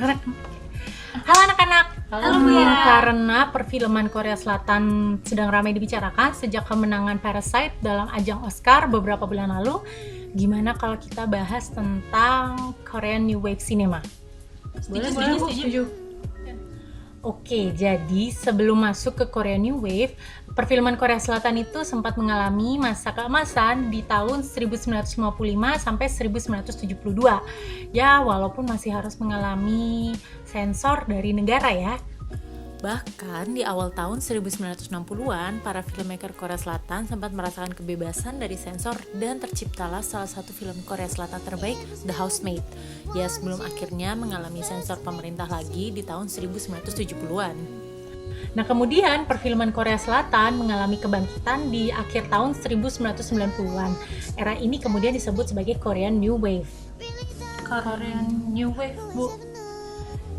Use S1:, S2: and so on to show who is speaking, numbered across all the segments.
S1: anak-anak. Halo anak-anak.
S2: Halo, Bu Yara.
S1: Karena perfilman Korea Selatan sedang ramai dibicarakan sejak kemenangan Parasite dalam ajang Oscar beberapa bulan lalu, gimana kalau kita bahas tentang Korean New Wave Cinema?
S2: Boleh,
S1: Setuju. Oke, jadi sebelum masuk ke Korean New Wave, perfilman Korea Selatan itu sempat mengalami masa keemasan di tahun 1955 sampai 1972. Ya, walaupun masih harus mengalami sensor dari negara ya.
S2: Bahkan di awal tahun 1960-an, para filmmaker Korea Selatan sempat merasakan kebebasan dari sensor dan terciptalah salah satu film Korea Selatan terbaik, The Housemaid. Ya, sebelum akhirnya mengalami sensor pemerintah lagi di tahun 1970-an.
S1: Nah, kemudian perfilman Korea Selatan mengalami kebangkitan di akhir tahun 1990-an. Era ini kemudian disebut sebagai Korean New Wave.
S2: Korean New Wave, Bu.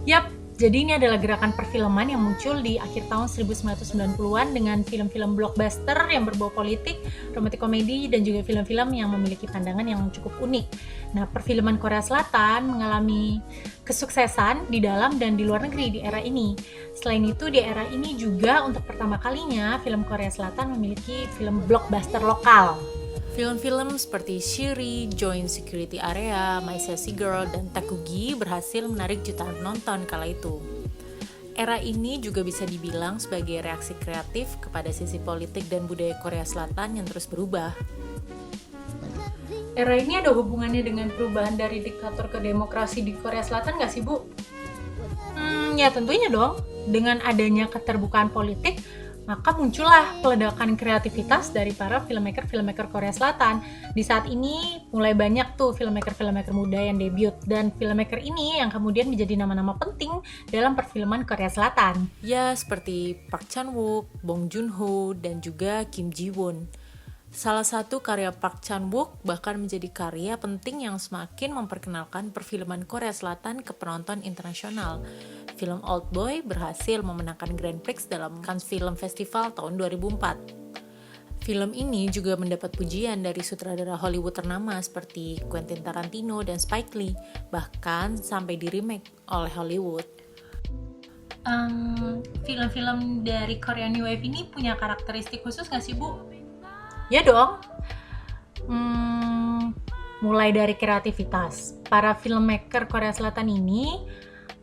S1: Yap, jadi ini adalah gerakan perfilman yang muncul di akhir tahun 1990-an dengan film-film blockbuster yang berbau politik, romantic komedi, dan juga film-film yang memiliki pandangan yang cukup unik. Nah, perfilman Korea Selatan mengalami kesuksesan di dalam dan di luar negeri di era ini. Selain itu, di era ini juga untuk pertama kalinya film Korea Selatan memiliki film blockbuster lokal.
S2: Film-film seperti Shiri, Joint Security Area, My Sassy Girl, dan Takugi berhasil menarik jutaan penonton kala itu. Era ini juga bisa dibilang sebagai reaksi kreatif kepada sisi politik dan budaya Korea Selatan yang terus berubah.
S1: Era ini ada hubungannya dengan perubahan dari diktator ke demokrasi di Korea Selatan nggak sih, Bu? Ya tentunya dong. Dengan adanya keterbukaan politik, maka muncullah peledakan kreativitas dari para filmmaker Korea Selatan. Di saat ini mulai banyak tuh filmmaker muda yang debut, dan filmmaker ini yang kemudian menjadi nama-nama penting dalam perfilman Korea Selatan.
S2: Ya, seperti Park Chan-wook, Bong Joon-ho, dan juga Kim Ji-won. Salah satu karya Park Chan-wook bahkan menjadi karya penting yang semakin memperkenalkan perfilman Korea Selatan ke penonton internasional. Film Old Boy berhasil memenangkan Grand Prix dalam Cannes Film Festival tahun 2004. Film ini juga mendapat pujian dari sutradara Hollywood ternama seperti Quentin Tarantino dan Spike Lee, bahkan sampai di-remake oleh Hollywood.
S1: Film-film dari Korean New Wave ini punya karakteristik khusus nggak sih, Bu? Ya dong. Mulai dari kreativitas. Para filmmaker Korea Selatan ini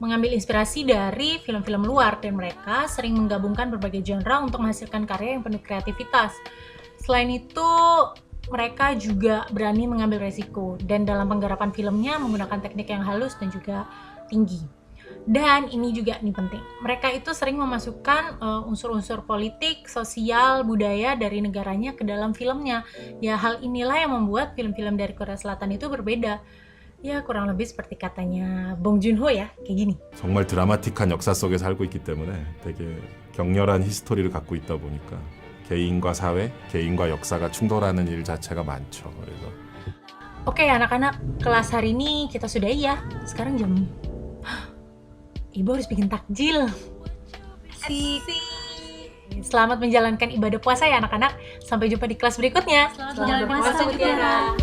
S1: mengambil inspirasi dari film-film luar, dan mereka sering menggabungkan berbagai genre untuk menghasilkan karya yang penuh kreativitas. Selain itu, mereka juga berani mengambil resiko, dan dalam penggarapan filmnya menggunakan teknik yang halus dan juga tinggi. Dan ini juga nih penting, mereka itu sering memasukkan unsur-unsur politik, sosial, budaya dari negaranya ke dalam filmnya. Ya, hal inilah yang membuat film-film dari Korea Selatan itu berbeda. Ya, kurang lebih seperti katanya Bong Joon-ho ya, kayak gini.
S3: 정말 드라마틱한 역사 속에 살고 있기 때문에 되게 격렬한 히스토리를 갖고 있다 보니까 개인과 사회, 개인과 역사가 충돌하는 일 자체가 많죠. 그래서
S1: Oke anak-anak, kelas hari ini kita sudahi ya. Sekarang jam Ibu harus bikin takjil. Selamat menjalankan ibadah puasa ya anak-anak. Sampai jumpa di kelas berikutnya.
S2: Selamat berpuasa, Bu Tiara.